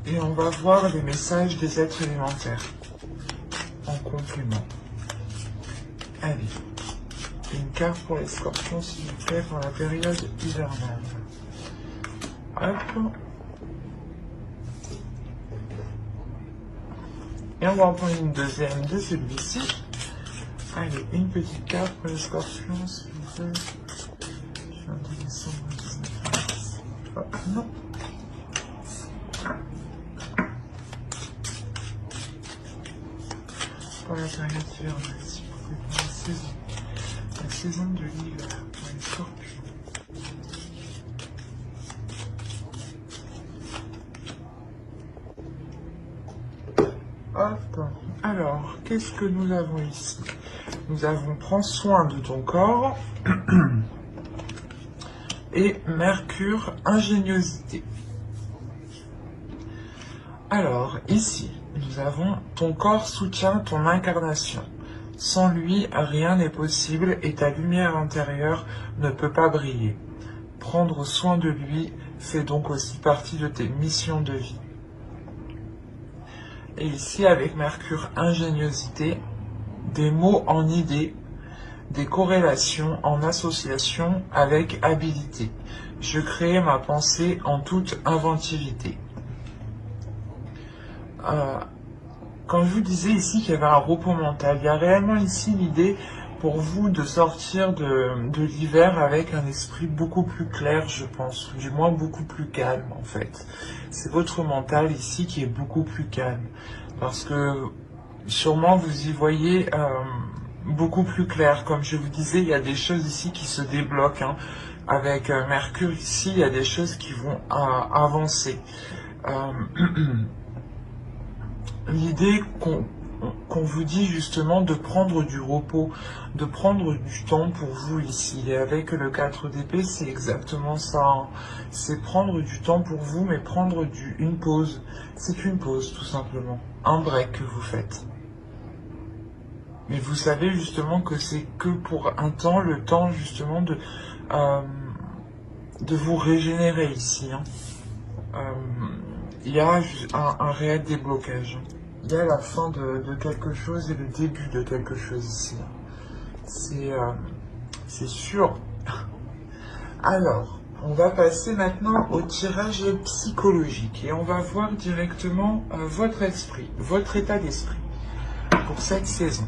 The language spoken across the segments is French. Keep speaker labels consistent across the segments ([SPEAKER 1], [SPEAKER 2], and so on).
[SPEAKER 1] Et on va voir les messages des êtres élémentaires en complément. Allez, une carte pour les scorpions, s'il vous plaît, pour la période hivernale. Hop. Et on va en prendre une deuxième de celui-ci. Allez, une petite carte pour les scorpions, s'il vous plaît. Je viens de descendre le 19 mars. Hop, non. Pour la période hivernale, s'il vous plaît, pour la saison de l'hiver, pour les scorpions. Hop. Alors, qu'est-ce que nous avons ici? Nous avons prends soin de ton corps et Mercure, ingéniosité. Alors, ici, nous avons ton corps soutient ton incarnation. Sans lui, rien n'est possible et ta lumière intérieure ne peut pas briller. Prendre soin de lui fait donc aussi partie de tes missions de vie. Et ici, avec Mercure, ingéniosité, des mots en idées, des corrélations en association avec habilité. Je crée ma pensée en toute inventivité. Quand je vous disais ici qu'il y avait un repos mental, il y a réellement ici l'idée pour vous de sortir de l'hiver avec un esprit beaucoup plus clair, je pense, ou du moins beaucoup plus calme en fait. C'est votre mental ici qui est beaucoup plus calme, parce que sûrement vous y voyez beaucoup plus clair. Comme je vous disais, il y a des choses ici qui se débloquent. Hein. Avec Mercure ici, il y a des choses qui vont avancer. L'idée qu'on vous dit justement de prendre du repos, de prendre du temps pour vous ici. Et avec le 4 d'épée, c'est exactement ça. Hein. C'est prendre du temps pour vous, mais prendre une pause. C'est une pause, tout simplement. Un break que vous faites. Mais vous savez justement que c'est que pour un temps, le temps justement de vous régénérer ici. Hein. Il y a un réel déblocage. Il y a la fin de quelque chose et le début de quelque chose ici. C'est sûr. Alors, on va passer maintenant au tirage psychologique et on va voir directement votre esprit, votre état d'esprit pour cette saison.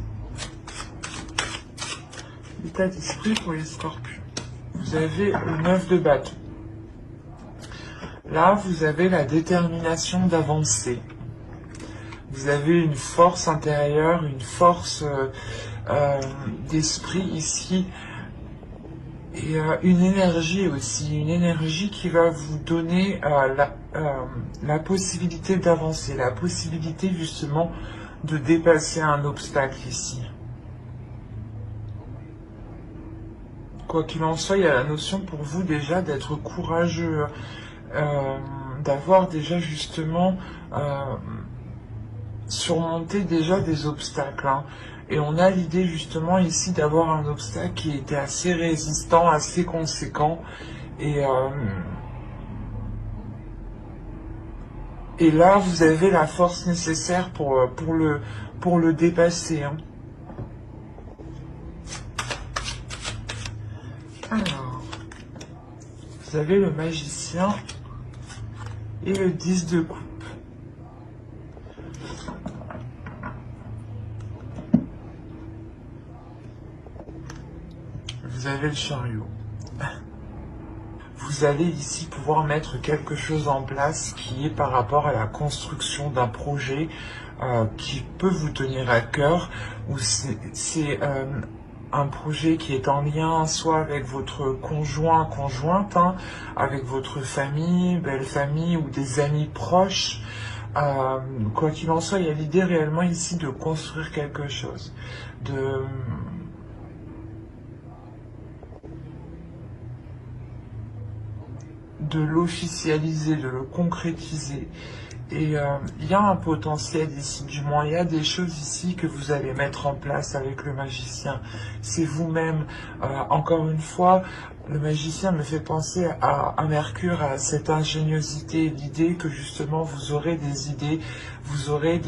[SPEAKER 1] L'état d'esprit pour les scorpions. Vous avez le 9 de bâton. Là, vous avez la détermination d'avancer. Vous avez une force intérieure, une force d'esprit ici. Et une énergie aussi, une énergie qui va vous donner la possibilité d'avancer, la possibilité justement de dépasser un obstacle ici. Quoi qu'il en soit, il y a la notion pour vous déjà d'être courageux, d'avoir déjà justement surmonté déjà des obstacles. Hein. Et on a l'idée justement ici d'avoir un obstacle qui était assez résistant, assez conséquent. Et là, vous avez la force nécessaire pour le dépasser. Hein. Alors, vous avez le magicien et le 10 de coupe. Vous avez le chariot. Vous allez ici pouvoir mettre quelque chose en place qui est par rapport à la construction d'un projet qui peut vous tenir à cœur, ou c'est un projet qui est en lien soit avec votre conjoint, conjointe, hein, avec votre famille, belle famille ou des amis proches. Quoi qu'il en soit, il y a l'idée réellement ici de construire quelque chose, de l'officialiser, de le concrétiser. Et il y a un potentiel ici, du moins il y a des choses ici que vous allez mettre en place avec le magicien. C'est vous-même. Encore une fois, le magicien me fait penser à Mercure, à cette ingéniosité, l'idée que justement vous aurez des idées, vous aurez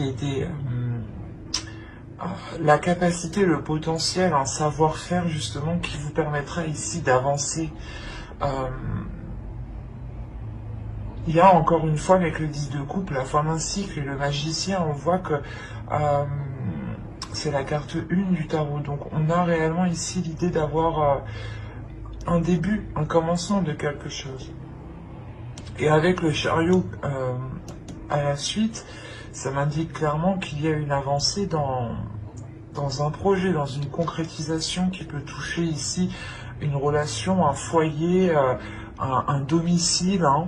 [SPEAKER 1] la capacité, le potentiel, un savoir-faire justement qui vous permettra ici d'avancer. Il y a encore une fois avec le 10 de coupe, la fin d'un cycle et le magicien, on voit que c'est la carte 1 du tarot. Donc on a réellement ici l'idée d'avoir un début, un commencement de quelque chose. Et avec le chariot à la suite, ça m'indique clairement qu'il y a une avancée dans un projet, dans une concrétisation qui peut toucher ici une relation, un foyer, un domicile. Hein.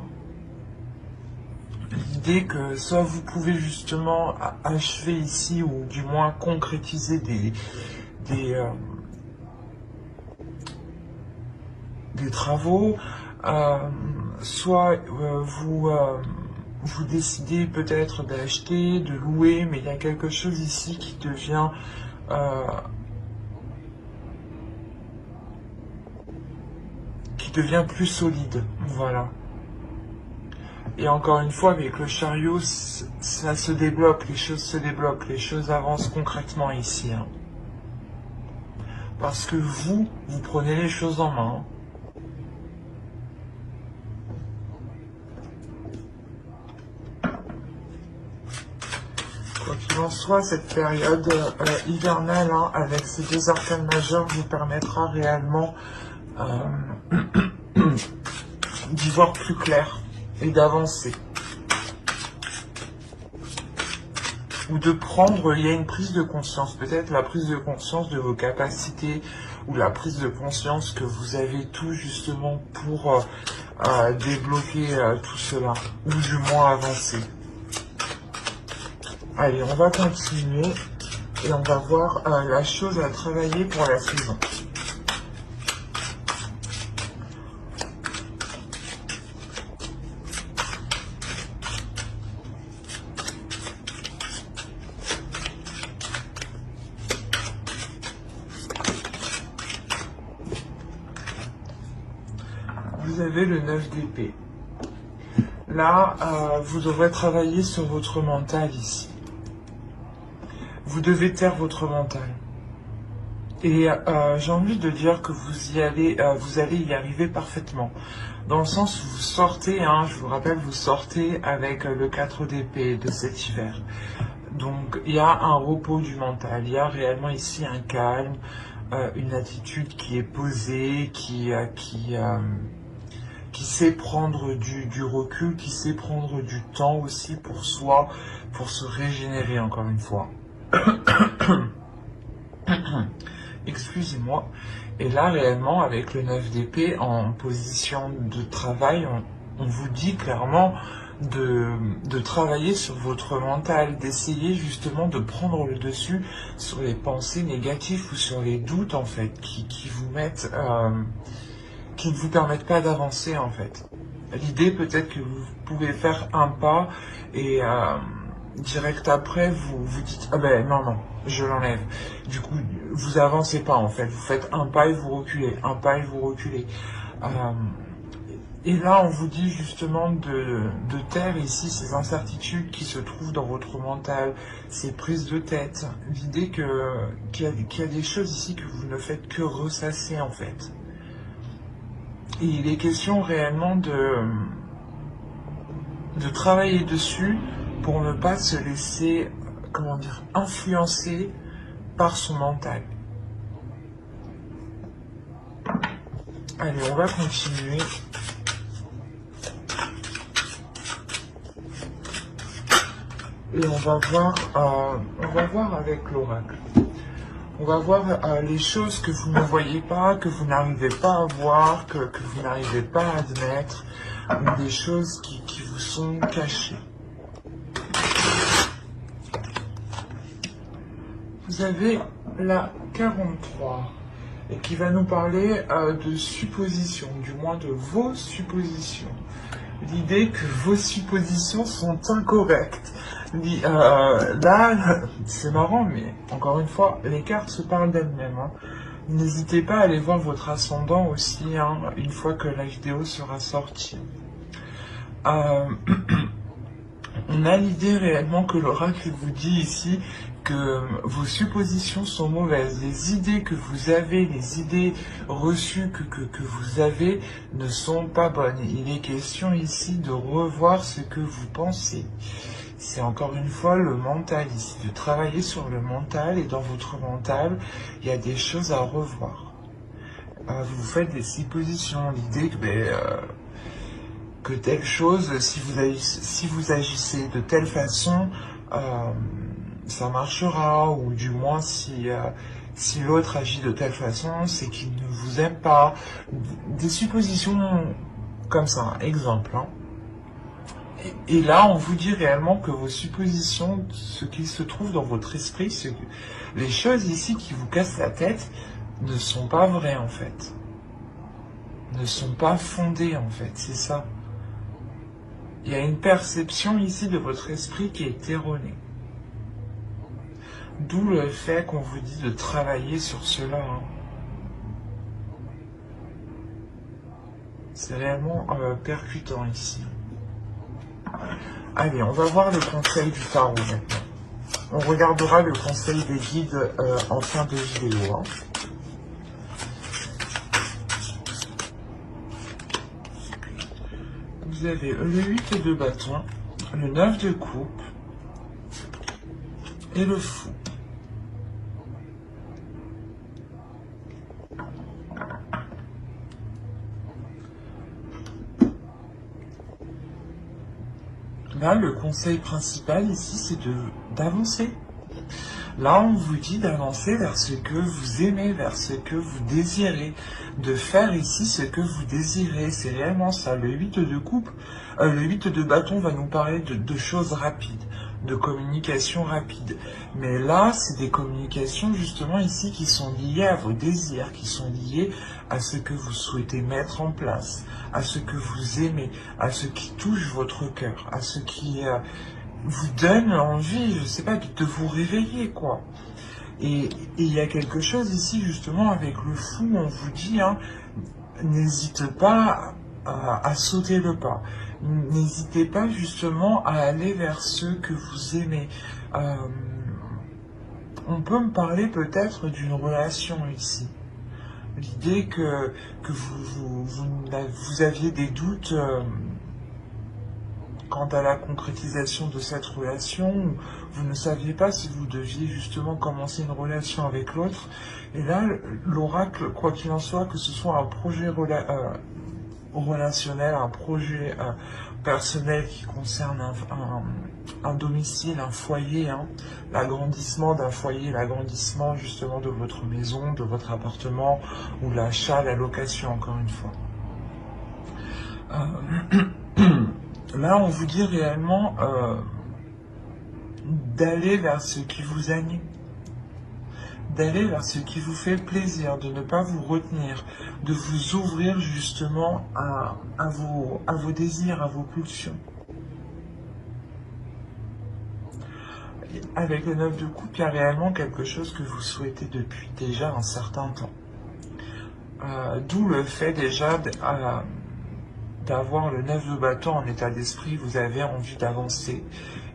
[SPEAKER 1] L'idée que soit vous pouvez justement achever ici, ou du moins concrétiser des travaux, soit vous décidez peut-être d'acheter, de louer, mais il y a quelque chose ici qui devient plus solide, voilà. Et encore une fois, avec le chariot, ça se débloque, les choses se débloquent, les choses avancent concrètement ici. Hein. Parce que vous prenez les choses en main. Quoi qu'il en soit, cette période hivernale, hein, avec ces deux arcanes majeures, vous permettra réellement d'y voir plus clair et d'avancer. Ou de prendre, il y a une prise de conscience, peut-être la prise de conscience de vos capacités, ou la prise de conscience que vous avez tout justement pour débloquer tout cela, ou du moins avancer. Allez, on va continuer et on va voir la chose à travailler pour la saison. Vous avez le 9 d'épée. Là, vous devrez travailler sur votre mental ici. Vous devez taire votre mental. Et j'ai envie de dire que vous allez y arriver parfaitement. Dans le sens où vous sortez, hein, je vous rappelle, vous sortez avec le 4 d'épée de cet hiver. Donc il y a un repos du mental, il y a réellement ici un calme, une attitude qui est posée, qui sait prendre du recul, qui sait prendre du temps aussi pour soi, pour se régénérer encore une fois. Excusez-moi. Et là, réellement, avec le 9 d'épée en position de travail, on vous dit clairement de travailler sur votre mental, d'essayer justement de prendre le dessus sur les pensées négatives ou sur les doutes, en fait, qui vous mettent... qui ne vous permettent pas d'avancer, en fait. L'idée, peut-être que vous pouvez faire un pas et direct après, vous dites « Ah ben non, je l'enlève ». Du coup, vous avancez pas, en fait. Vous faites un pas et vous reculez, un pas et vous reculez. Et là, on vous dit justement de taire ici ces incertitudes qui se trouvent dans votre mental, ces prises de tête. L'idée qu'il y a des choses ici que vous ne faites que ressasser, en fait. Et il est question réellement de travailler dessus pour ne pas se laisser, comment dire, influencer par son mental. Allez, on va continuer. Et on va voir avec l'oracle. On va voir les choses que vous ne voyez pas, que vous n'arrivez pas à voir, que vous n'arrivez pas à admettre, ou des choses qui vous sont cachées. Vous avez la 43. et qui va nous parler de suppositions, du moins de vos suppositions. L'idée que vos suppositions sont incorrectes. Là, c'est marrant, mais encore une fois, les cartes se parlent d'elles-mêmes. Hein. N'hésitez pas à aller voir votre ascendant aussi, hein, une fois que la vidéo sera sortie. On a l'idée réellement que l'oracle vous dit ici que vos suppositions sont mauvaises. Les idées que vous avez, les idées reçues que vous avez ne sont pas bonnes. Il est question ici de revoir ce que vous pensez. C'est encore une fois le mental ici, de travailler sur le mental, et dans votre mental, il y a des choses à revoir. Vous faites des suppositions, l'idée que telle chose, si vous agissez de telle façon, ça marchera, ou du moins si l'autre agit de telle façon, c'est qu'il ne vous aime pas. Des suppositions comme ça, exemple. Hein. Et là, on vous dit réellement que vos suppositions, ce qui se trouve dans votre esprit, les choses ici qui vous cassent la tête, ne sont pas vraies en fait. Ne sont pas fondées en fait, c'est ça. Il y a une perception ici de votre esprit qui est erronée. D'où le fait qu'on vous dit de travailler sur cela. Hein. C'est réellement percutant ici. Allez, on va voir le conseil du tarot maintenant. On regardera le conseil des guides en fin de vidéo. Hein. Vous avez le 8 de bâton, le 9 de coupe et le fou. Là, le conseil principal ici, c'est d'avancer. Là, on vous dit d'avancer vers ce que vous aimez, vers ce que vous désirez, de faire ici ce que vous désirez. C'est réellement ça. Le 8 de coupe, le 8 de bâton va nous parler de choses rapides, de communication rapide. Mais là, c'est des communications justement ici qui sont liées à vos désirs, qui sont liées à ce que vous souhaitez mettre en place, à ce que vous aimez, à ce qui touche votre cœur, à ce qui vous donne envie, je sais pas, de vous réveiller, quoi. Et il y a quelque chose ici, justement, avec le fou, on vous dit, hein, n'hésite pas à sauter le pas. N'hésitez pas, justement, à aller vers ceux que vous aimez. On peut me parler peut-être d'une relation ici. L'idée que vous aviez des doutes quant à la concrétisation de cette relation, vous ne saviez pas si vous deviez justement commencer une relation avec l'autre. Et là, l'oracle, quoi qu'il en soit, que ce soit un projet relationnel, un projet personnel qui concerne un domicile, un foyer, hein, l'agrandissement d'un foyer, l'agrandissement justement de votre maison, de votre appartement, ou l'achat, la location, encore une fois. Là, on vous dit réellement d'aller vers ce qui vous anime, d'aller vers ce qui vous fait plaisir, de ne pas vous retenir, de vous ouvrir justement à vos désirs, à vos pulsions. Avec le 9 de coupe, il y a réellement quelque chose que vous souhaitez depuis déjà un certain temps. D'où le fait déjà d'avoir le 9 de bâton en état d'esprit, vous avez envie d'avancer.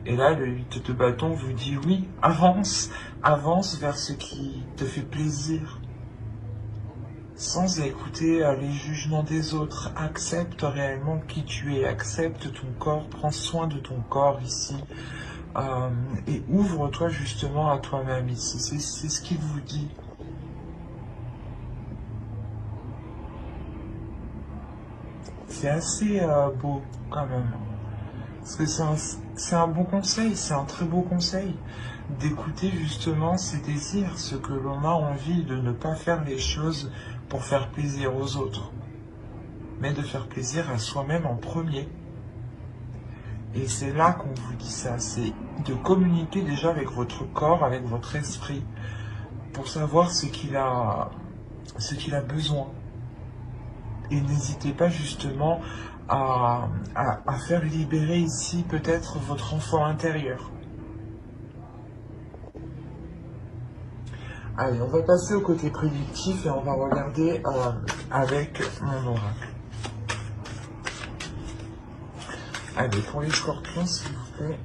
[SPEAKER 1] Et là, le 8 de bâton vous dit oui, avance, avance vers ce qui te fait plaisir. Sans écouter les jugements des autres, accepte réellement qui tu es, accepte ton corps, prends soin de ton corps ici. Et ouvre-toi justement à toi-même ici, c'est ce qu'il vous dit. C'est assez beau quand même. Parce que c'est un bon conseil, c'est un très beau conseil. D'écouter justement ses désirs, ce que l'on a envie, de ne pas faire les choses pour faire plaisir aux autres. Mais de faire plaisir à soi-même en premier. Et c'est là qu'on vous dit ça, c'est de communiquer déjà avec votre corps, avec votre esprit, pour savoir ce qu'il a ce qu'il a besoin. Et n'hésitez pas justement à faire libérer ici peut-être votre enfant intérieur. Allez, on va passer au côté prédictif et on va regarder avec mon oracle. Allez, pour les scorpions, s'il vous plaît.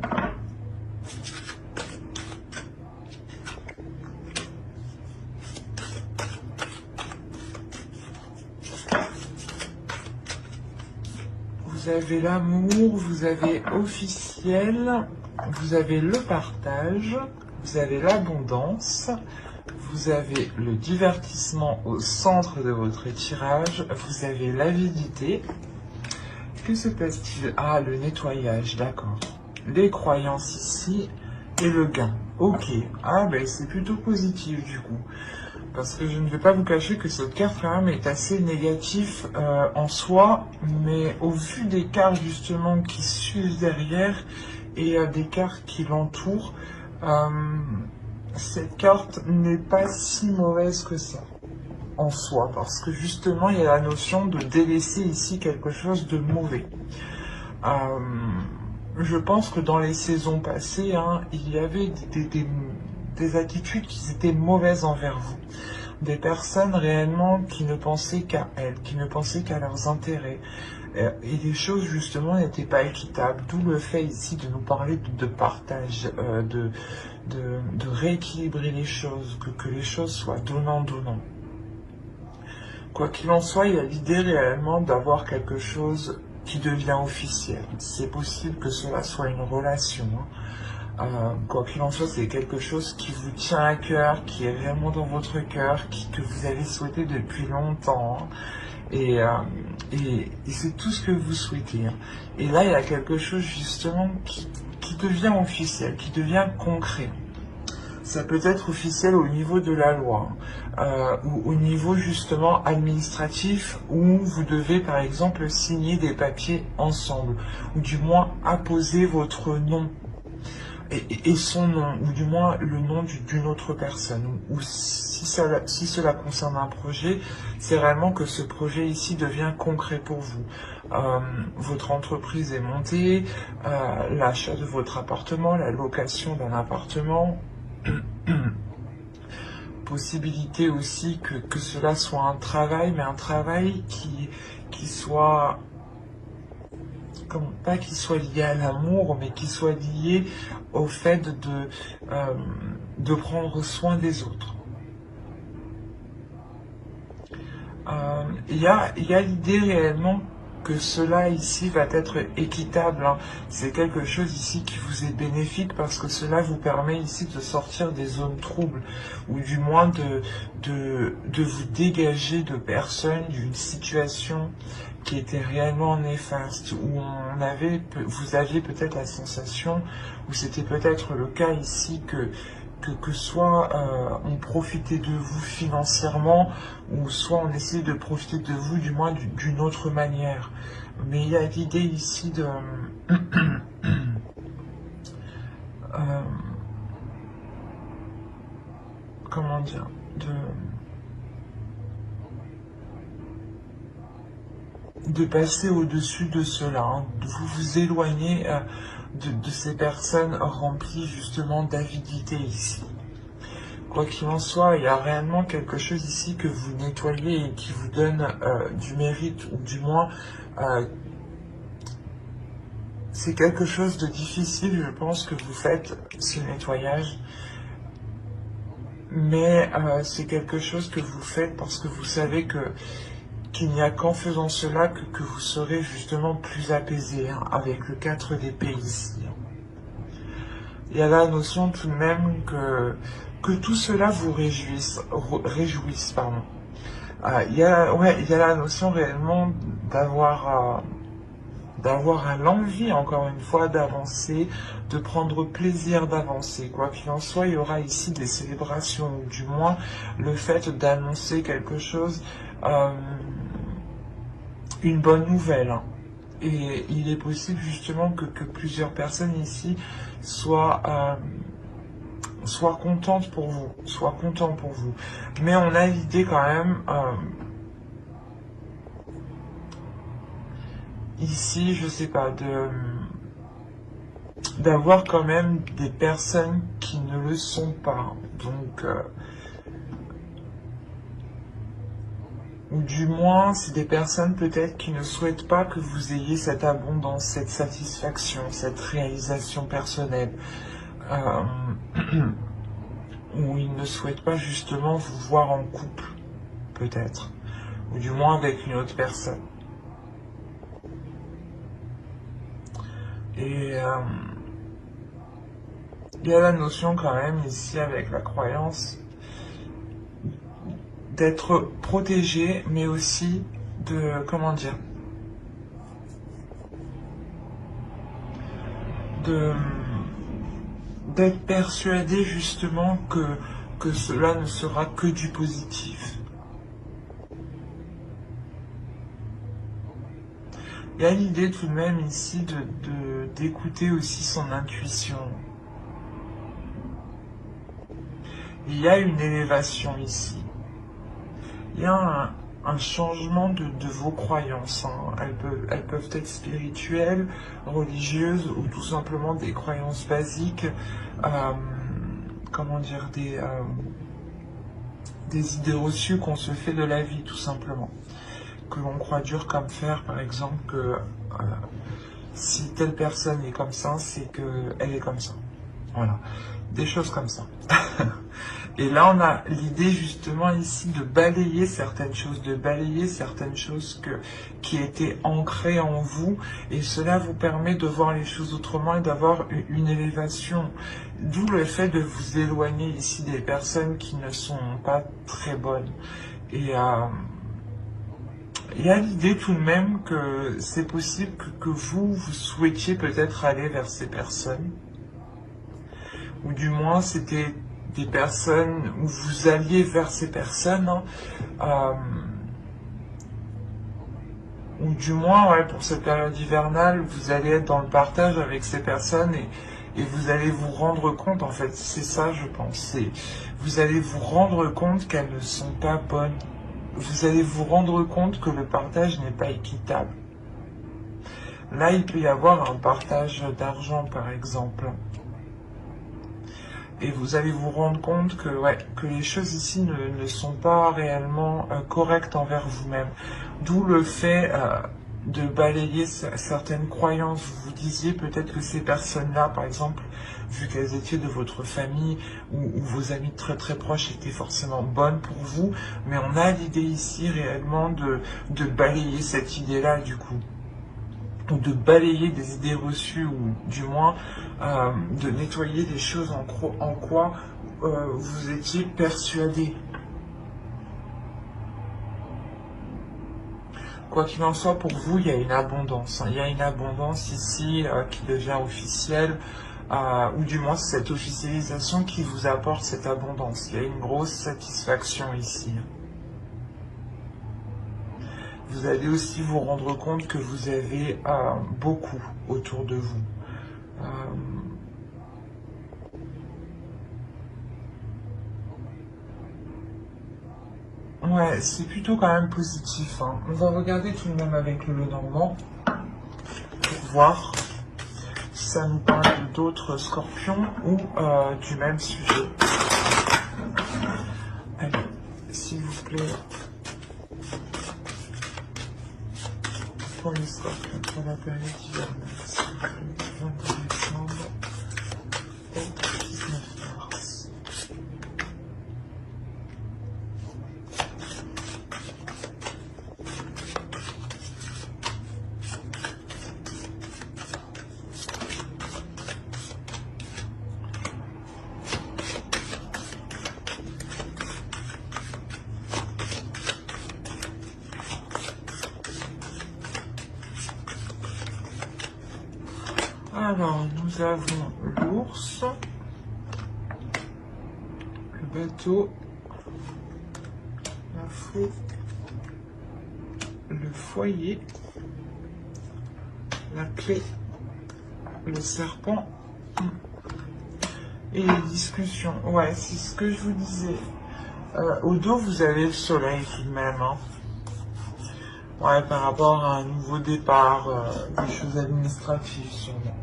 [SPEAKER 1] Vous avez l'amour, vous avez officiel, vous avez le partage, vous avez l'abondance, vous avez le divertissement au centre de votre tirage, vous avez l'avidité. Que se passe-t-il? Ah, le nettoyage, d'accord. Les croyances ici et le gain. Ok, ah ben c'est plutôt positif du coup. Parce que je ne vais pas vous cacher que cette carte quand même est assez négative en soi, mais au vu des cartes justement qui suivent derrière et des cartes qui l'entourent, cette carte n'est pas si mauvaise que ça en soi, parce que justement il y a la notion de délaisser ici quelque chose de mauvais. Je pense que dans les saisons passées, il y avait des attitudes qui étaient mauvaises envers vous. Des personnes réellement qui ne pensaient qu'à elles, qui ne pensaient qu'à leurs intérêts. Et les choses justement n'étaient pas équitables. D'où le fait ici de nous parler de partage, de rééquilibrer les choses, que les choses soient donnant-donnant. Quoi qu'il en soit, il y a l'idée réellement d'avoir quelque chose qui devient officiel. C'est possible que cela soit une relation. Quoi qu'il en soit, c'est quelque chose qui vous tient à cœur, qui est réellement dans votre cœur, que vous avez souhaité depuis longtemps. Et c'est tout ce que vous souhaitez. Et là, il y a quelque chose justement qui devient officiel, qui devient concret. Ça peut être officiel au niveau de la loi, ou au niveau justement administratif, où vous devez par exemple signer des papiers ensemble, ou du moins apposer votre nom et son nom, ou du moins le nom d'une autre personne, ou si cela concerne un projet, c'est réellement que ce projet ici devient concret pour vous. Votre entreprise est montée, l'achat de votre appartement, la location d'un appartement, possibilité aussi que cela soit un travail, mais un travail qui soit, pas qui soit lié à l'amour, mais qui soit lié au fait de prendre soin des autres. Il y a l'idée réellement que cela ici va être équitable. C'est quelque chose ici qui vous est bénéfique parce que cela vous permet ici de sortir des zones troubles ou du moins de vous dégager de personnes, d'une situation qui était réellement néfaste, où vous aviez peut-être la sensation, ou c'était peut-être le cas ici, que soit on profitait de vous financièrement, ou soit on essayait de profiter de vous du moins d'une autre manière. Mais il y a l'idée ici de... comment dire, de passer au-dessus de cela, de vous éloigner de ces personnes remplies justement d'avidité ici. Quoi qu'il en soit, il y a réellement quelque chose ici que vous nettoyez et qui vous donne du mérite, ou du moins c'est quelque chose de difficile, je pense, que vous faites ce nettoyage. Mais c'est quelque chose que vous faites parce que vous savez qu'il n'y a qu'en faisant cela que vous serez justement plus apaisé, avec le 4 d'épée ici. Il y a la notion tout de même que tout cela vous réjouisse, pardon. Il y a la notion réellement d'avoir l'envie, encore une fois, d'avancer, de prendre plaisir d'avancer. Quoi qu'il en soit, il y aura ici des célébrations, ou du moins le fait d'annoncer quelque chose, une bonne nouvelle. Et il est possible justement que plusieurs personnes ici soient Sois contente pour vous, sois content pour vous. Mais on a l'idée quand même, ici, je sais pas, d'avoir quand même des personnes qui ne le sont pas. Donc, ou du moins, c'est des personnes peut-être qui ne souhaitent pas que vous ayez cette abondance, cette satisfaction, cette réalisation personnelle. Ou ils ne souhaitent pas justement vous voir en couple, peut-être. Ou du moins avec une autre personne. Et il y a la notion quand même ici avec la croyance d'être protégé, mais aussi de, comment dire, d'être persuadé justement que cela ne sera que du positif. Il y a l'idée tout de même ici d'écouter aussi son intuition. Il y a une élévation ici. Il y a un changement de vos croyances. Hein. Elles peuvent être spirituelles, religieuses ou tout simplement des croyances basiques. Comment dire, des idées reçues qu'on se fait de la vie tout simplement. Que l'on croit dur comme fer, par exemple, que si telle personne est comme ça, c'est qu'elle est comme ça. Voilà, des choses comme ça. Et là, on a l'idée justement ici de balayer certaines choses, qui étaient ancrées en vous, et cela vous permet de voir les choses autrement et d'avoir une élévation. D'où le fait de vous éloigner ici des personnes qui ne sont pas très bonnes. Et il y a l'idée tout de même que c'est possible que vous souhaitiez peut-être aller vers ces personnes, ou du moins c'était des personnes où vous alliez vers ces personnes, hein, ou du moins, ouais, pour cette période hivernale, vous allez être dans le partage avec ces personnes et vous allez vous rendre compte, en fait, c'est ça je pense, vous allez vous rendre compte qu'elles ne sont pas bonnes, vous allez vous rendre compte que le partage n'est pas équitable. Là, il peut y avoir un partage d'argent, par exemple. Et vous allez vous rendre compte que, ouais, que les choses ici ne sont pas réellement correctes envers vous-même. D'où le fait de balayer certaines croyances. Vous vous disiez peut-être que ces personnes-là, par exemple, vu qu'elles étaient de votre famille ou vos amis très très proches étaient forcément bonnes pour vous, mais on a l'idée ici réellement de balayer cette idée-là du coup. Ou de balayer des idées reçues, ou du moins de nettoyer des choses en quoi vous étiez persuadé. Quoi qu'il en soit, pour vous, il y a une abondance. Hein. Il y a une abondance ici qui devient officielle, ou du moins c'est cette officialisation qui vous apporte cette abondance. Il y a une grosse satisfaction ici. Vous allez aussi vous rendre compte que vous avez beaucoup autour de vous. Ouais, c'est plutôt quand même positif. Hein. On va regarder tout de même avec le Lenormand pour voir si ça nous parle d'autres scorpions ou du même sujet. Allez, s'il vous plaît, pour les scorpions, pour la période hivernale, s'il vous plaît, 22 décembre au 19 mars. Alors, nous avons l'ours, le bateau, la faux, le foyer, la clé, le serpent Et les discussions, ouais, c'est ce que je vous disais. Au dos, vous avez le soleil tout de même, hein. Ouais, par rapport à un nouveau départ, des choses administratives sûrement.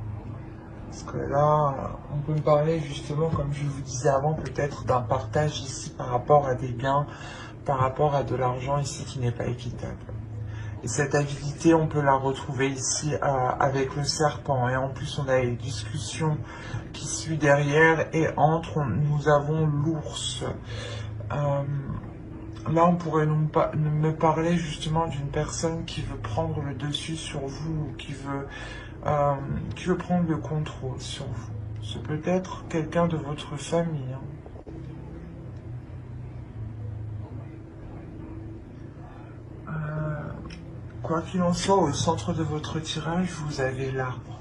[SPEAKER 1] Parce que là, on peut me parler justement, comme je vous disais avant, peut-être d'un partage ici par rapport à des gains, par rapport à de l'argent ici qui n'est pas équitable. Et cette habilité, on peut la retrouver ici avec le serpent. Et en plus, on a les discussions qui suivent derrière. Et entre, nous avons l'ours. Là, on pourrait me parler justement d'une personne qui veut prendre le dessus sur vous, ou qui veut prendre le contrôle sur vous. C'est peut-être quelqu'un de votre famille, hein. Quoi qu'il en soit, au centre de votre tirage, vous avez l'arbre.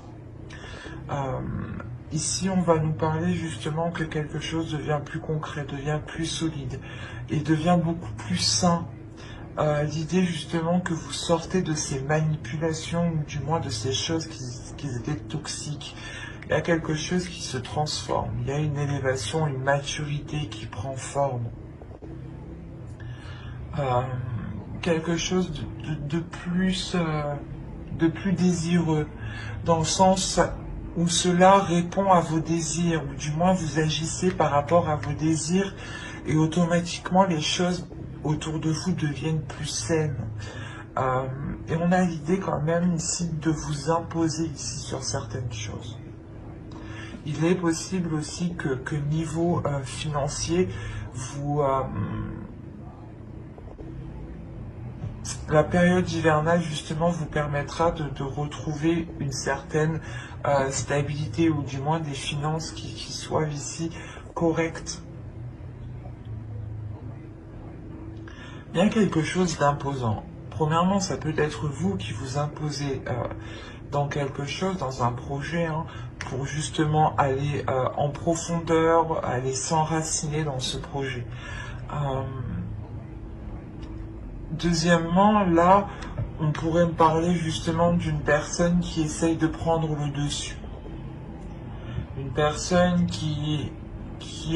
[SPEAKER 1] Ici, on va nous parler justement que quelque chose devient plus concret, devient plus solide et devient beaucoup plus sain. L'idée justement que vous sortez de ces manipulations, ou du moins de ces choses qui étaient toxiques. Il y a quelque chose qui se transforme, il y a une élévation, une maturité qui prend forme. Quelque chose de plus désireux, dans le sens où cela répond à vos désirs, ou du moins vous agissez par rapport à vos désirs, et automatiquement les choses autour de vous deviennent plus saines. Et on a l'idée quand même ici de vous imposer ici sur certaines choses. Il est possible aussi que niveau financier, la période hivernale justement vous permettra de retrouver une certaine stabilité, ou du moins des finances qui soient ici correctes. Il y a quelque chose d'imposant. Premièrement, ça peut être vous qui vous imposez dans quelque chose, dans un projet, hein, pour justement aller en profondeur, aller s'enraciner dans ce projet. Deuxièmement, là, on pourrait me parler justement d'une personne qui essaye de prendre le dessus. Une personne qui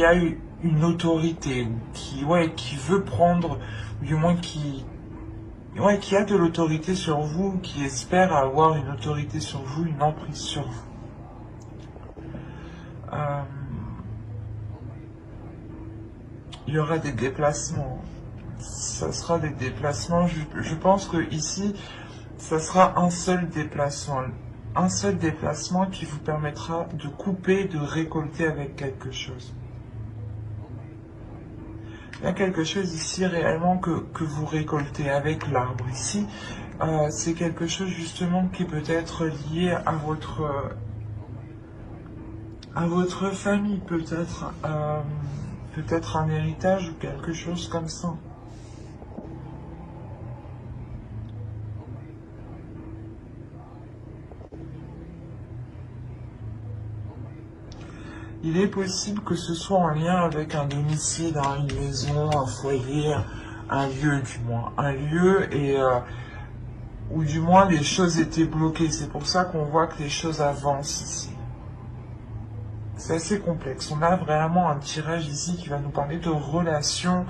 [SPEAKER 1] a une autorité, qui veut prendre, du moins qui a de l'autorité sur vous, qui espère avoir une autorité sur vous, une emprise sur vous. Il y aura des déplacements. Ça sera des déplacements. Je pense que ici, ça sera un seul déplacement. Un seul déplacement qui vous permettra de couper, de récolter avec quelque chose. Il y a quelque chose ici réellement que vous récoltez avec l'arbre ici. C'est quelque chose justement qui peut être lié à votre famille, peut-être un héritage ou quelque chose comme ça. Il est possible que ce soit en lien avec un domicile, une maison, un foyer, un lieu du moins. Un lieu où du moins les choses étaient bloquées. C'est pour ça qu'on voit que les choses avancent ici. C'est assez complexe. On a vraiment un tirage ici qui va nous parler de relations,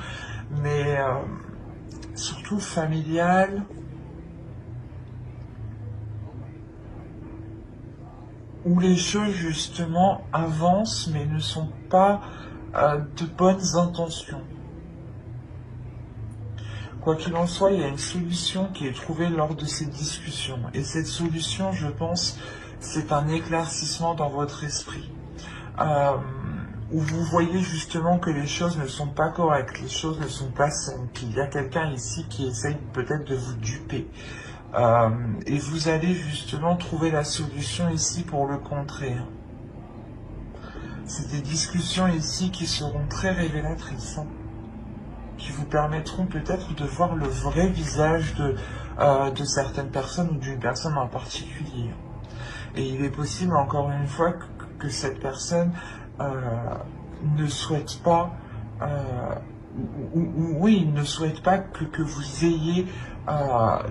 [SPEAKER 1] mais surtout familiales. Où les choses justement avancent mais ne sont pas de bonnes intentions. Quoi qu'il en soit, il y a une solution qui est trouvée lors de ces discussions. Et cette solution, je pense, c'est un éclaircissement dans votre esprit. Où vous voyez justement que les choses ne sont pas correctes, les choses ne sont pas saines, qu'il y a quelqu'un ici qui essaye peut-être de vous duper. Et vous allez justement trouver la solution ici pour le contrer. C'est des discussions ici qui seront très révélatrices, hein, qui vous permettront peut-être de voir le vrai visage de certaines personnes ou d'une personne en particulier. Et il est possible, encore une fois, que cette personne ne souhaite pas, ne souhaite pas que vous ayez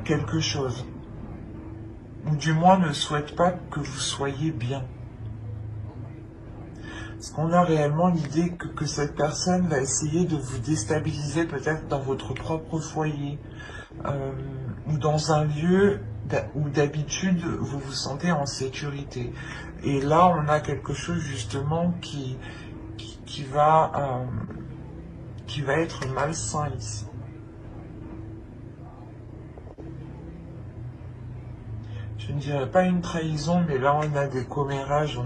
[SPEAKER 1] quelque chose. Ou du moins ne souhaite pas que vous soyez bien. Parce qu'on a réellement l'idée que cette personne va essayer de vous déstabiliser peut-être dans votre propre foyer, ou dans un lieu où d'habitude vous vous sentez en sécurité. Et là, on a quelque chose justement qui va être malsain ici. Je ne dirais pas une trahison, mais là on a des commérages,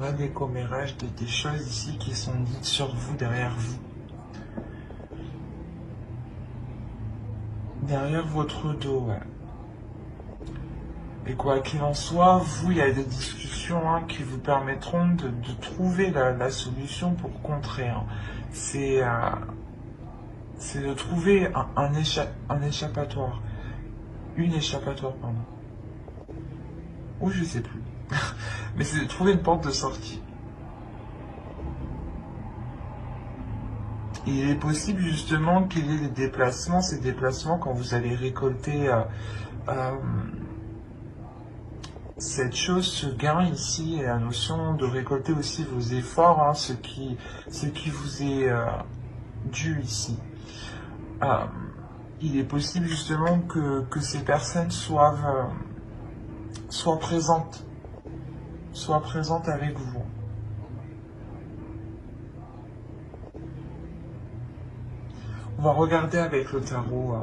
[SPEAKER 1] des choses ici qui sont dites sur vous, derrière vous. Derrière votre dos, ouais. Et quoi qu'il en soit, vous, il y a des discussions qui vous permettront de trouver la solution pour contrer. C'est de trouver un échappatoire. Une échappatoire, pardon. Ou je sais plus. Mais c'est de trouver une porte de sortie. Et il est possible justement qu'il y ait des déplacements, ces déplacements quand vous allez récolter cette chose, ce gain ici, et la notion de récolter aussi vos efforts, ce qui vous est dû ici. Il est possible justement que ces personnes soient présentes avec vous. On va regarder avec le tarot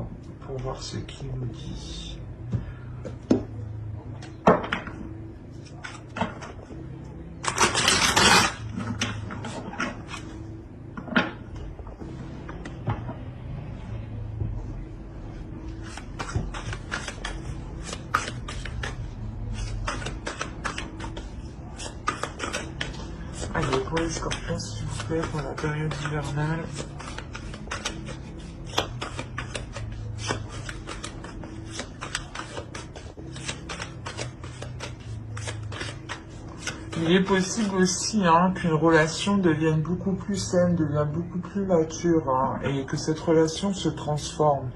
[SPEAKER 1] pour voir ce qu'il nous dit. Allez, pour les scorpions, s'il vous plaît, pour la période hivernale. Il est possible aussi qu'une relation devienne beaucoup plus saine, devienne beaucoup plus mature, et que cette relation se transforme.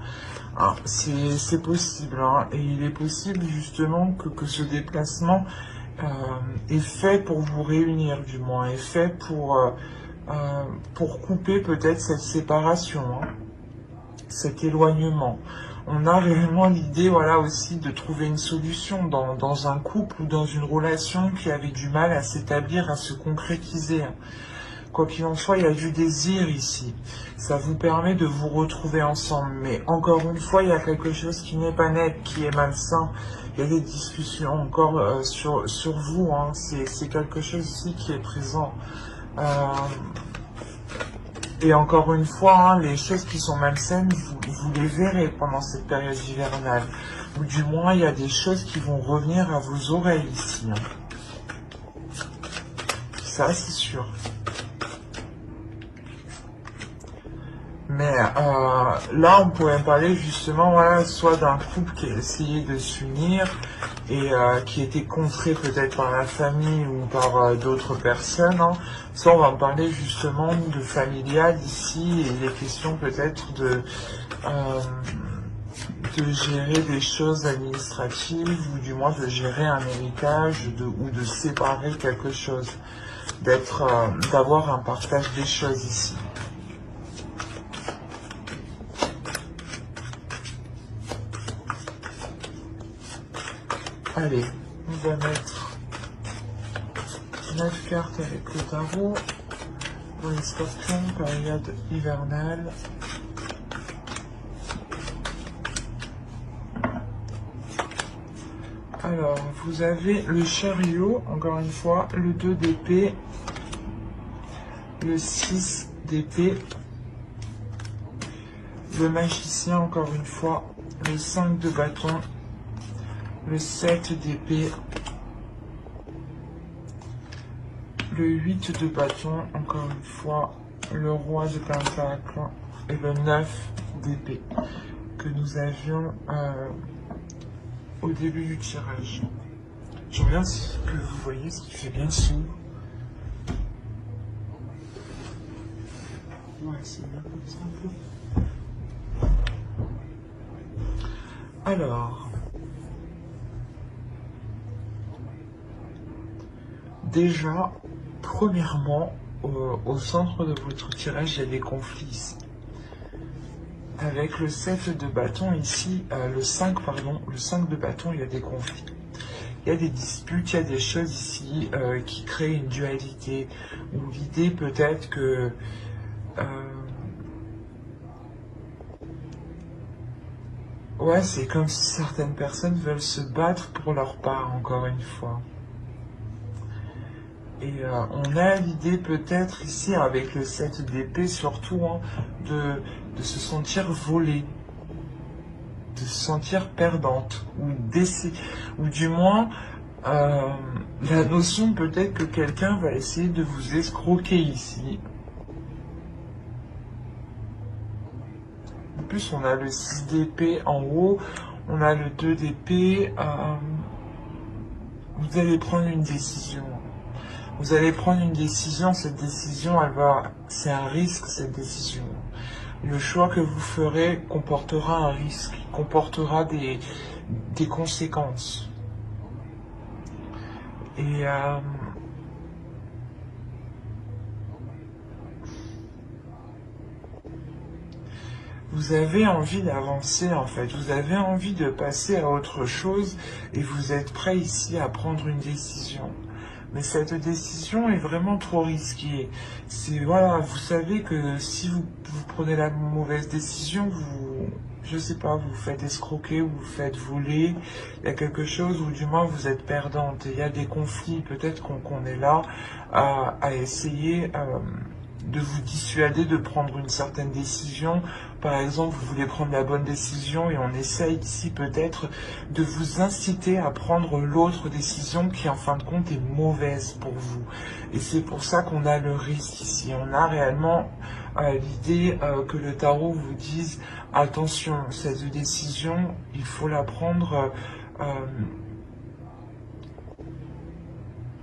[SPEAKER 1] C'est possible, et il est possible justement que ce déplacement est fait pour vous réunir, du moins, est fait pour couper peut-être cette séparation, cet éloignement. On a réellement l'idée, voilà, aussi de trouver une solution dans un couple ou dans une relation qui avait du mal à s'établir, à se concrétiser. Quoi qu'il en soit, il y a du désir ici. Ça vous permet de vous retrouver ensemble. Mais encore une fois, il y a quelque chose qui n'est pas net, qui est malsain. Il y a des discussions encore sur vous. C'est quelque chose ici qui est présent. Et encore une fois, les choses qui sont malsaines, vous les verrez pendant cette période hivernale. Ou du moins, il y a des choses qui vont revenir à vos oreilles ici. Ça, c'est sûr. Mais là, on pourrait parler justement, voilà, soit d'un couple qui a essayé de s'unir et qui était contré peut-être par la famille ou par d'autres personnes. Soit on va parler justement de familial ici, et il est question peut-être de gérer des choses administratives, ou du moins de gérer un héritage, ou de séparer quelque chose, d'avoir un partage des choses ici. Allez, on va mettre 9 cartes avec le tarot pour les scorpions, période hivernale. Alors, vous avez le chariot, encore une fois, le 2 d'épée, le 6 d'épée, le magicien, encore une fois, le 5 de bâton, le 7 d'épée, le 8 de bâton, encore une fois, le roi de pentacle et le 9 d'épée que nous avions au début du tirage. Je regarde si que vous voyez ce qui fait bien sous. Ouais, c'est bien comme ça un peu. Alors, déjà, premièrement, au centre de votre tirage, il y a des conflits ici. Avec le 7 de bâton ici, le 5, pardon, le 5 de bâton, il y a des conflits. Il y a des disputes, il y a des choses ici qui créent une dualité, ou l'idée peut-être que ouais, c'est comme si certaines personnes veulent se battre pour leur part, encore une fois. Et on a l'idée peut-être ici, avec le 7 d'épée surtout, hein, de se sentir volée, de se sentir perdante, ou du moins la notion peut-être que quelqu'un va essayer de vous escroquer ici. En plus, on a le 6 d'épée en haut, on a le 2 d'épée. Vous allez prendre une décision. Vous allez prendre une décision, cette décision, c'est un risque, cette décision. Le choix que vous ferez comportera un risque, comportera des conséquences. Et vous avez envie d'avancer en fait, vous avez envie de passer à autre chose et vous êtes prêt ici à prendre une décision. Mais cette décision est vraiment trop risquée. C'est voilà, vous savez que si vous prenez la mauvaise décision, je sais pas, vous faites escroquer ou vous faites voler. Il y a quelque chose où du moins vous êtes perdante. Et il y a des conflits. Peut-être qu'on est là à essayer de vous dissuader de prendre une certaine décision. Par exemple, vous voulez prendre la bonne décision et on essaye ici peut-être de vous inciter à prendre l'autre décision qui en fin de compte est mauvaise pour vous. Et c'est pour ça qu'on a le risque ici. On a réellement l'idée que le tarot vous dise attention, cette décision, il faut la prendre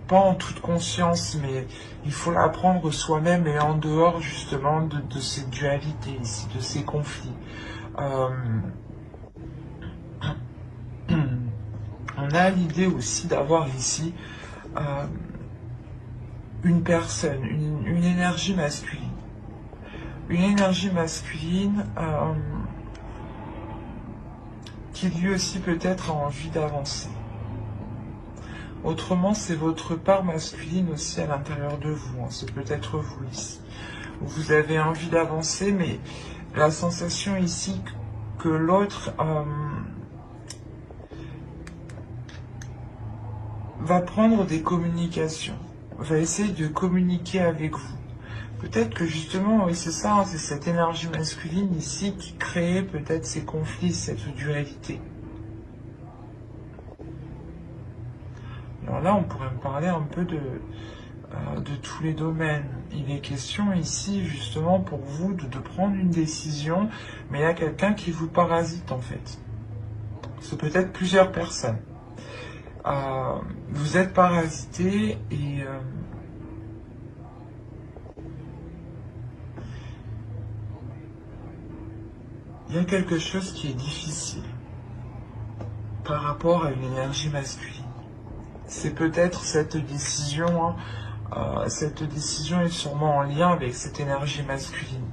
[SPEAKER 1] pas en toute conscience, mais il faut la prendre soi-même et en dehors justement de ces dualités ici, de ces conflits. On a l'idée aussi d'avoir ici une personne, une énergie masculine. Une énergie masculine qui lui aussi peut-être a envie d'avancer. Autrement, c'est votre part masculine aussi à l'intérieur de vous. Hein. C'est peut-être vous ici. Vous avez envie d'avancer, mais la sensation ici que l'autre va prendre des communications, va essayer de communiquer avec vous. Peut-être que justement, oui c'est ça, hein, c'est cette énergie masculine ici qui crée peut-être ces conflits, cette dualité. Alors là, on pourrait me parler un peu de tous les domaines. Il est question ici, justement, pour vous de prendre une décision, mais il y a quelqu'un qui vous parasite, en fait. C'est peut-être plusieurs personnes. Vous êtes parasité et... il y a quelque chose qui est difficile par rapport à une énergie masculine. C'est peut-être cette décision, hein, cette décision est sûrement en lien avec cette énergie masculine.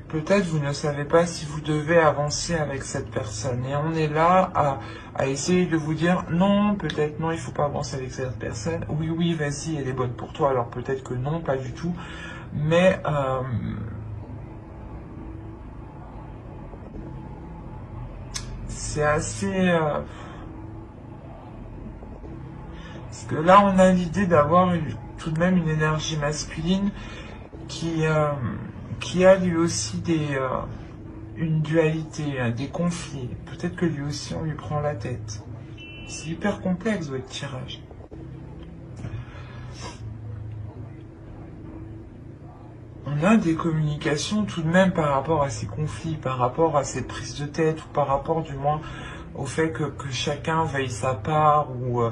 [SPEAKER 1] Peut-être vous ne savez pas si vous devez avancer avec cette personne. Et on est là à essayer de vous dire non, peut-être non, il ne faut pas avancer avec cette personne. Oui, oui, vas-y, elle est bonne pour toi. Alors peut-être que non, pas du tout. Mais c'est assez... parce que là, on a l'idée d'avoir tout de même une énergie masculine qui a lui aussi une dualité, des conflits. Peut-être que lui aussi, on lui prend la tête. C'est hyper complexe, votre tirage. On a des communications tout de même par rapport à ces conflits, par rapport à ces prises de tête, ou par rapport du moins au fait que chacun veuille sa part, ou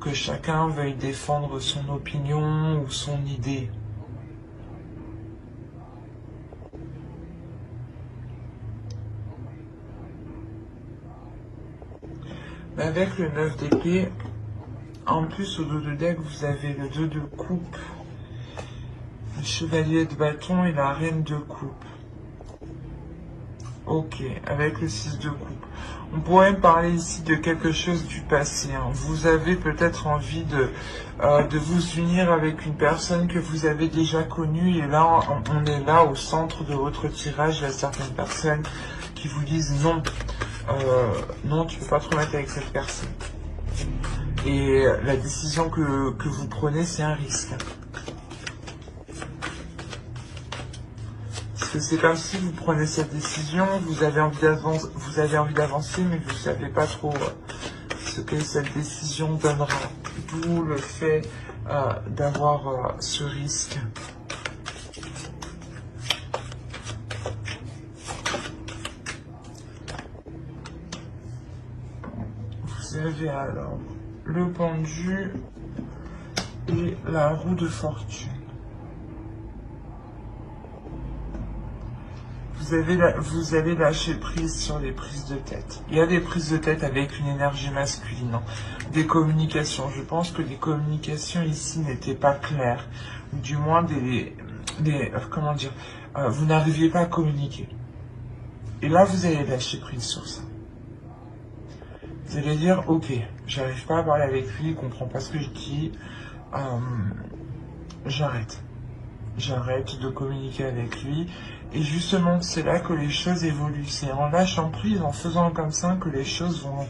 [SPEAKER 1] que chacun veuille défendre son opinion ou son idée. Mais avec le 9 d'épée, En plus, au dos de deck, vous avez le 2 de coupe, le chevalier de bâton et la reine de coupe. Ok, avec le 6 de coupe. On pourrait parler ici de quelque chose du passé. Hein. Vous avez peut-être envie de vous unir avec une personne que vous avez déjà connue. Et là, on est là au centre de votre tirage. Il y a certaines personnes qui vous disent non. Non, tu ne peux pas te remettre avec cette personne. Et la décision que vous prenez, c'est un risque. Parce que c'est comme si vous prenez cette décision, vous avez envie d'avancer, mais vous ne savez pas trop ce que cette décision donnera. D'où le fait d'avoir ce risque. Vous avez alors le pendu et la roue de fortune. Vous allez lâcher prise sur les prises de tête. Il y a des prises de tête avec une énergie masculine, hein. Des communications. Je pense que les communications ici n'étaient pas claires. Ou du moins comment dire, vous n'arriviez pas à communiquer. Et là, vous allez lâcher prise sur ça. Vous allez dire, ok, j'arrive pas à parler avec lui, il comprend pas ce que je dis, j'arrête. J'arrête de communiquer avec lui. Et justement, c'est là que les choses évoluent. C'est en lâchant prise, en faisant comme ça, que les choses vont...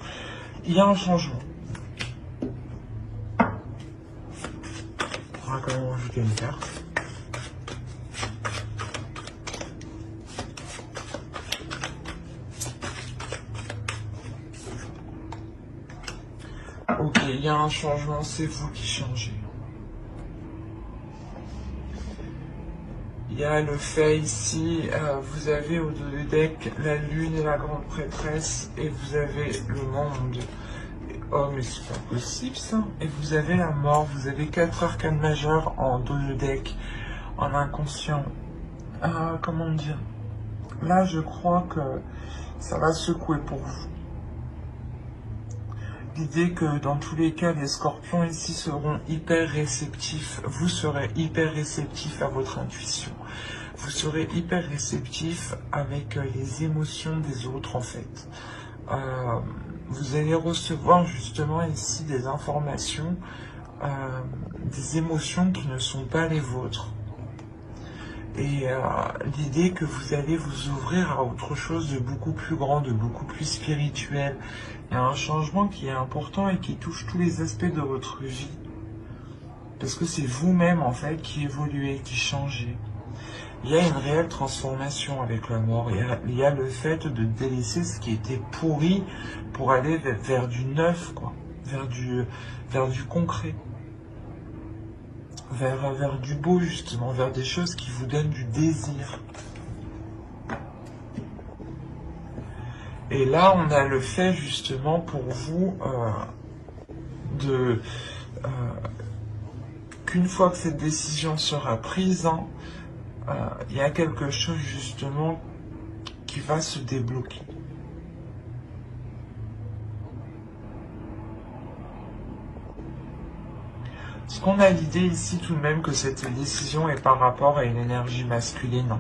[SPEAKER 1] Il y a un changement. On va quand même rajouter une carte. Ok, il y a un changement, c'est vous qui changez. Il y a le fait ici, vous avez au dos du deck la lune et la grande prêtresse, et vous avez le monde. Oh mais c'est pas possible ça. Et vous avez la mort, vous avez 4 arcanes majeures en dos de deck, en inconscient. Comment dire? Là je crois que ça va secouer pour vous. L'idée que dans tous les cas, les scorpions ici seront hyper réceptifs. Vous serez hyper réceptif à votre intuition. Vous serez hyper réceptif avec les émotions des autres en fait. Vous allez recevoir justement ici des informations, des émotions qui ne sont pas les vôtres. Et l'idée que vous allez vous ouvrir à autre chose de beaucoup plus grand, de beaucoup plus spirituel. Il y a un changement qui est important et qui touche tous les aspects de votre vie. Parce que c'est vous-même en fait qui évoluez, qui changez. Il y a une réelle transformation avec la mort. Il y a le fait de délaisser ce qui était pourri pour aller vers du neuf, quoi. Vers du concret. Vers du beau justement, vers des choses qui vous donnent du désir. Et là, on a le fait justement pour vous qu'une fois que cette décision sera prise, hein, il y a quelque chose justement qui va se débloquer. Parce qu'on a l'idée ici tout de même que cette décision est par rapport à une énergie masculine.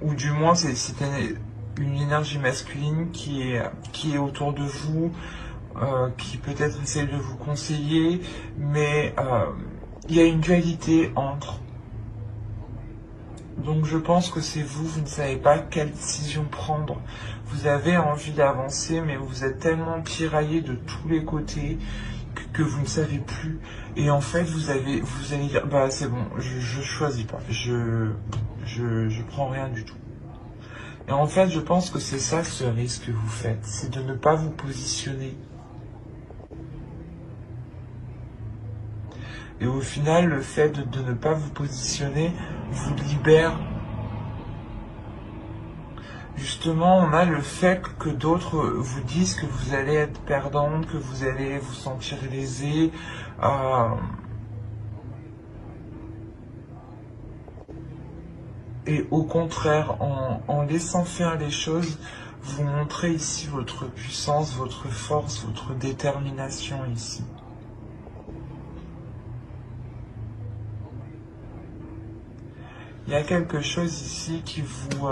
[SPEAKER 1] Ou du moins c'est une énergie masculine qui est autour de vous, qui peut-être essaie de vous conseiller, mais il y a une dualité entre. Donc je pense que c'est vous ne savez pas quelle décision prendre. Vous avez envie d'avancer, mais vous êtes tellement tiraillé de tous les côtés que vous ne savez plus. Et en fait, vous allez dire, bah c'est bon, je choisis pas, je prends rien du tout. Et en fait, je pense que c'est ça ce risque que vous faites, c'est de ne pas vous positionner. Et au final, le fait de ne pas vous positionner vous libère. Justement, on a le fait que d'autres vous disent que vous allez être perdante, que vous allez vous sentir lésée. Et au contraire, en laissant faire les choses, vous montrer ici votre puissance, votre force, votre détermination ici. Il y a quelque chose ici qui vous...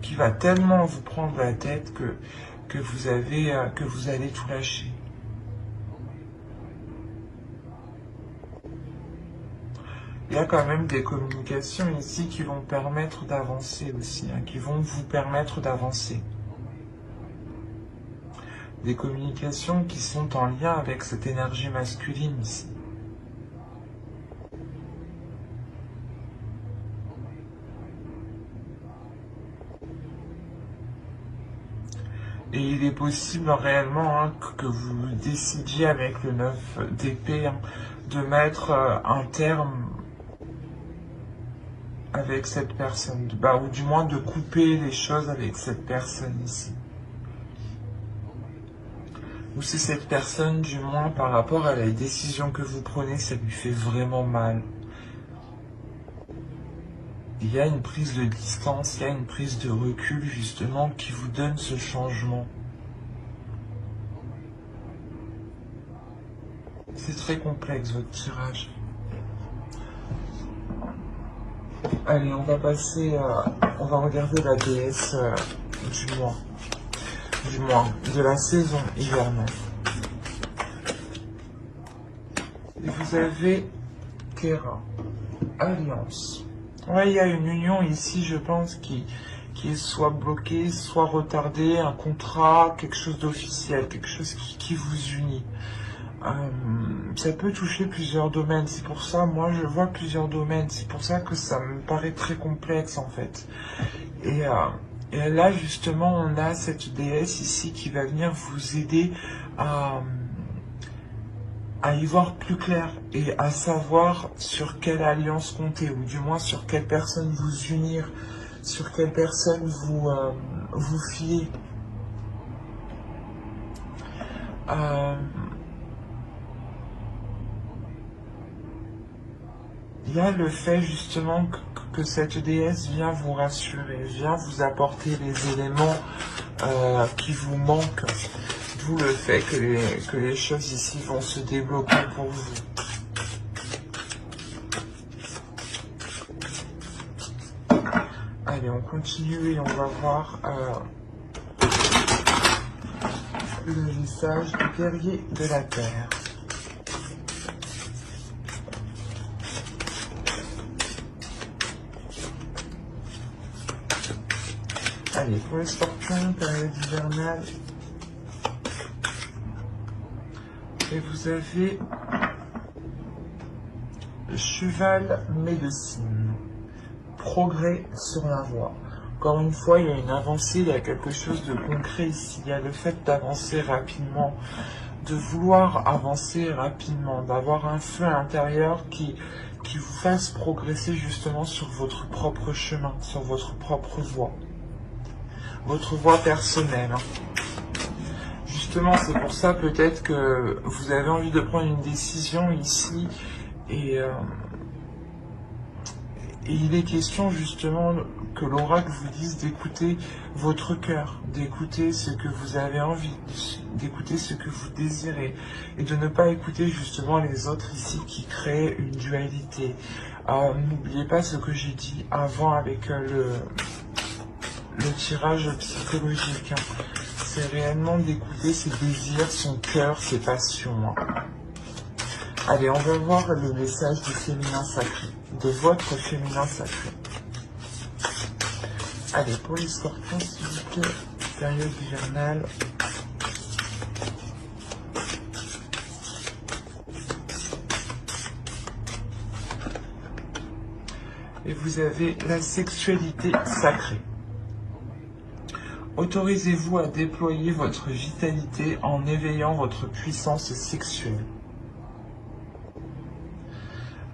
[SPEAKER 1] qui va tellement vous prendre la tête que vous allez tout lâcher. Il y a quand même des communications ici qui vont permettre d'avancer aussi, hein, qui vont vous permettre d'avancer. Des communications qui sont en lien avec cette énergie masculine ici. Et il est possible réellement hein, que vous décidiez avec le 9 d'épée hein, de mettre un terme avec cette personne, ou du moins de couper les choses avec cette personne ici. Ou si cette personne, du moins par rapport à la décision que vous prenez, ça lui fait vraiment mal. Il y a une prise de distance, il y a une prise de recul justement qui vous donne ce changement. C'est très complexe votre tirage. Allez, on va passer, on va regarder la déesse de la saison hivernale. Et vous avez Terra, Alliance. Ouais, il y a une union ici, je pense, qui est soit bloquée, soit retardée, un contrat, quelque chose d'officiel, quelque chose qui vous unit. Ça peut toucher plusieurs domaines, c'est pour ça, moi je vois plusieurs domaines, c'est pour ça que ça me paraît très complexe en fait. Et là justement on a cette déesse ici qui va venir vous aider à y voir plus clair et à savoir sur quelle alliance compter, ou du moins sur quelle personne vous unir, sur quelle personne vous fier. Il y a le fait justement que cette déesse vient vous rassurer, vient vous apporter les éléments qui vous manquent. D'où le fait que les choses ici vont se débloquer pour vous. Allez, on continue et on va voir le message du guerrier de la Terre. Allez, pour les scorpions, période hivernale. Et vous avez cheval médecine. Progrès sur la voie. Encore une fois, il y a une avancée, il y a quelque chose de concret ici. Il y a le fait d'avancer rapidement, de vouloir avancer rapidement, d'avoir un feu intérieur qui vous fasse progresser justement sur votre propre chemin, sur votre propre voie. Votre voie personnelle. Justement, c'est pour ça peut-être que vous avez envie de prendre une décision ici et il est question justement que l'oracle vous dise d'écouter votre cœur, d'écouter ce que vous avez envie, d'écouter ce que vous désirez et de ne pas écouter justement les autres ici qui créent une dualité. N'oubliez pas ce que j'ai dit avant avec le tirage psychologique. Hein. C'est réellement d'écouter ses désirs, son cœur, ses passions. Hein. Allez, on va voir le message du féminin sacré, de votre féminin sacré. Allez, pour les scorpions, s'il vous plaît, période hivernale. Et vous avez la sexualité sacrée. Autorisez-vous à déployer votre vitalité en éveillant votre puissance sexuelle.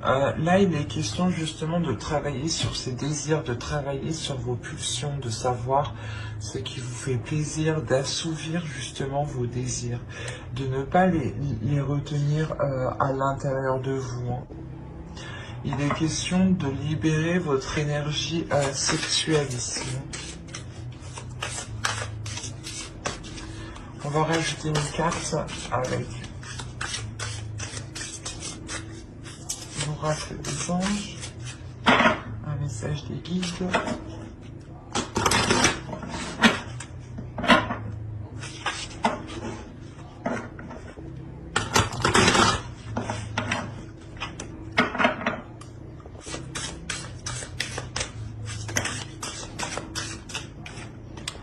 [SPEAKER 1] Là, il est question justement de travailler sur ces désirs, de travailler sur vos pulsions, de savoir ce qui vous fait plaisir, d'assouvir justement vos désirs, de ne pas les retenir à l'intérieur de vous. Hein. Il est question de libérer votre énergie sexuelle ici. On va rajouter une carte avec l'oracle des anges, un message des guides.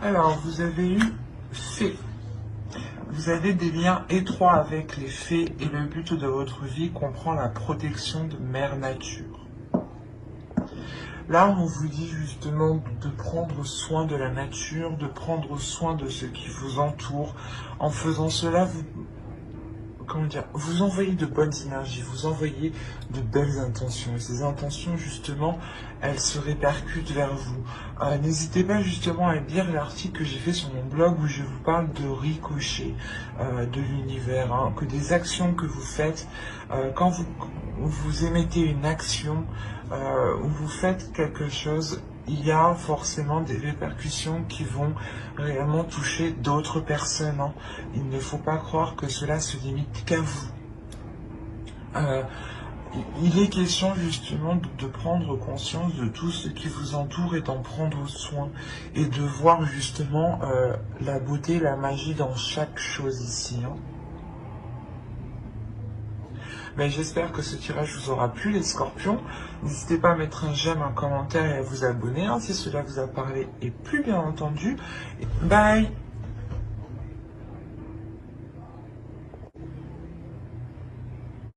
[SPEAKER 1] Alors, vous avez eu fée. Vous avez des liens étroits avec les fées et le but de votre vie comprend la protection de Mère Nature. Là, on vous dit justement de prendre soin de la nature, de prendre soin de ce qui vous entoure. En faisant cela, vous envoyez de bonnes énergies, vous envoyez de belles intentions. Et ces intentions, justement, elles se répercutent vers vous. N'hésitez pas justement à lire l'article que j'ai fait sur mon blog où je vous parle de ricochet de l'univers, hein, que des actions que vous faites, quand vous émettez une action, où vous faites quelque chose, il y a forcément des répercussions qui vont réellement toucher d'autres personnes. Hein. Il ne faut pas croire que cela se limite qu'à vous. Il est question justement de prendre conscience de tout ce qui vous entoure et d'en prendre soin et de voir justement la beauté, la magie dans chaque chose ici. Hein. Mais j'espère que ce tirage vous aura plu, les scorpions. N'hésitez pas à mettre un j'aime, un commentaire et à vous abonner hein, si cela vous a parlé et plus bien entendu. Bye!